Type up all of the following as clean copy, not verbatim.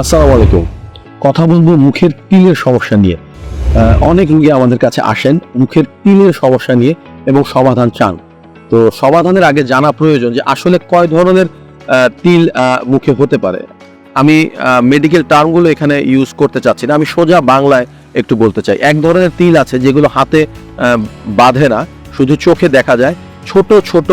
আসসালামু আলাইকুম। কথা বলবো মুখের তিলের সমস্যা নিয়ে। অনেক রোগী আমাদের কাছে আসেন মুখের তিলের সমস্যা নিয়ে এবং সমাধান চান। তো সমাধানের আগে জানা প্রয়োজন যে আসলে কয় ধরনের তিল মুখে হতে পারে। আমি মেডিকেল টার্মগুলো এখানে ইউজ করতে চাচ্ছি না, আমি সোজা বাংলায় একটু বলতে চাই। এক ধরনের তিল আছে যেগুলো হাতে বাঁধে না, শুধু চোখে দেখা যায়, ছোট ছোট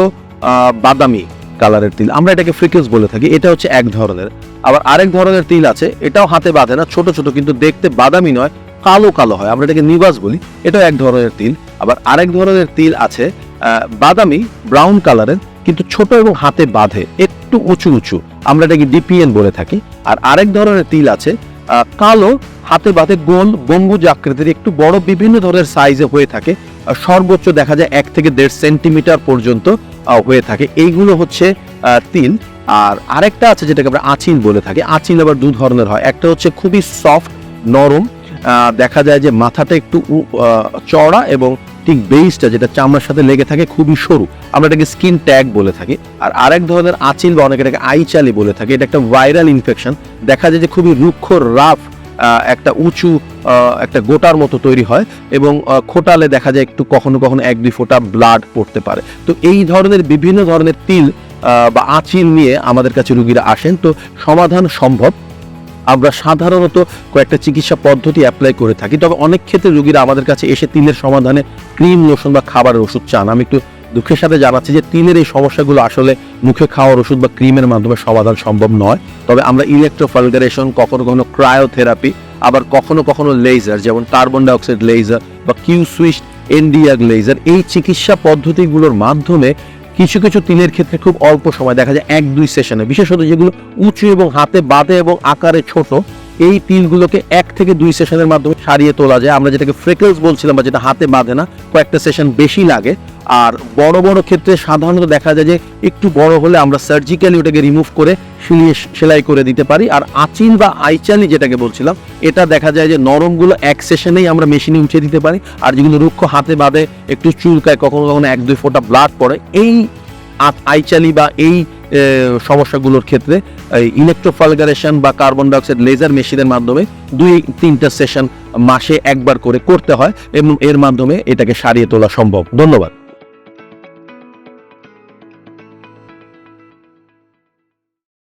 বাদামি কালারের তিল, আমরা এটাকে ফ্রিকেলস বলে থাকি। এটা হচ্ছে এক ধরনের। আবার আরেক ধরনের তিল আছে, এটাও হাতে বাঁধে না, ছোট ছোট, কিন্তু দেখতে বাদামি নয়, কালো কালো হয়, আমরা এটাকে নিবাস বলি, এটাও এক ধরনের তিল। আবার আরেক ধরনের তিল আছে বাদামি ব্রাউন কালারের, কিন্তু ছোট এবং হাতে বাঁধে, একটু উঁচু উঁচু, আমরা এটাকে ডিপিএন বলে থাকি। আর আরেক ধরনের তিল আছে কালো, হাতে বাঁধে, গোল গম্বুজ আকৃতির, একটু বড়, বিভিন্ন ধরনের সাইজে হয়ে থাকে, সর্বোচ্চ দেখা যায় 1 থেকে 1.5 সেন্টিমিটার পর্যন্ত হয়ে থাকে। এইগুলো হচ্ছে তিল। আর আরেকটা আছে যেটাকে আমরা আঁচিল বলে থাকি। আঁচিল আবার দু ধরনের হয়, একটা হচ্ছে খুবই সফট নরম, দেখা যায় যে মাথাটা একটু চওড়া এবং ঠিক বেসটা যেটা চামড়ার সাথে লেগে থাকে খুবই সরু, আমরা এটাকে স্কিন ট্যাগ বলে থাকি। আর আরেক ধরনের আঁচিল বা অনেকে এটাকে আইচালি বলে থাকে, এটা একটা ভাইরাল ইনফেকশন, দেখা যায় যে খুবই রুক্ষ রাফ, একটা উঁচু একটা গোটার মতো তৈরি হয় এবং খোটালে দেখা যায় একটু কখনো কখনো 1-2 ফোঁটা ব্লাড পড়তে পারে। তো এই ধরনের বিভিন্ন ধরনের তিল বা আঁচিল নিয়ে আমাদের কাছে রোগীরা আসেন। তো সমাধান সম্ভব, আমরা সাধারণত কয়েকটা চিকিৎসা পদ্ধতি অ্যাপ্লাই করে থাকি। তবে অনেক ক্ষেত্রে রোগীরা আমাদের কাছে এসে তিলের সমাধানে ক্রিম, লোশন বা খাবারের ওষুধ চান। আমি একটু দুঃখের সাথে জানাচ্ছি যে তিলের এই সমস্যাগুলো আসলে মুখে খাওয়ার ওষুধ বা ক্রিমের মাধ্যমে সমাধান সম্ভব নয়। তবে আমরা ইলেকট্রোফালগারেশন, কখনো কখনো ক্রায়োথেরাপি, আবার কখনো কখনো লেজার, যেমন কার্বন ডাইঅক্সাইড লেজার বা কিউ সুইচ এনডিআর লেজার, এই চিকিৎসা পদ্ধতিগুলোর মাধ্যমে কিছু কিছু তিলের ক্ষেত্রে খুব অল্প সময়, দেখা যায় 1-2 সেশনে, বিশেষত যেগুলো উঁচু এবং হাতে বাঁধে এবং আকারে ছোট, এই তিলগুলোকে 1 থেকে 2 সেশনের মাধ্যমে সারিয়ে তোলা যায়। আমরা যেটাকে ফ্রেকলস বলছিলাম বা যেটা হাতে বাঁধে না, কয়েকটা সেশন বেশি লাগে। আর বড় বড় ক্ষেত্রে সাধারণত দেখা যায় যে একটু বড় হলে আমরা সার্জিক্যালি ওটাকে রিমুভ করে সেলাই করে দিতে পারি। আর আঁচিল বা আইচালি যেটাকে বলছিলাম, এটা দেখা যায় যে নরমগুলো 1 সেশনেই আমরা মেশিনে উঠিয়ে দিতে পারি, আর যেগুলো রুক্ষ হাতে বাঁধে, একটু চুলকায়, কখনো কখনো 1-2 ফোঁটা ব্লাড পড়ে, এই আইচালি বা এই সমস্যাগুলোর ক্ষেত্রে ইলেকট্রোফালগারেশন বা কার্বন ডাইঅক্সাইড লেজার মেশিনের মাধ্যমে 2-3টা সেশন মাসে একবার করে করতে হয় এবং এর মাধ্যমে এটাকে সারিয়ে তোলা সম্ভব। ধন্যবাদ।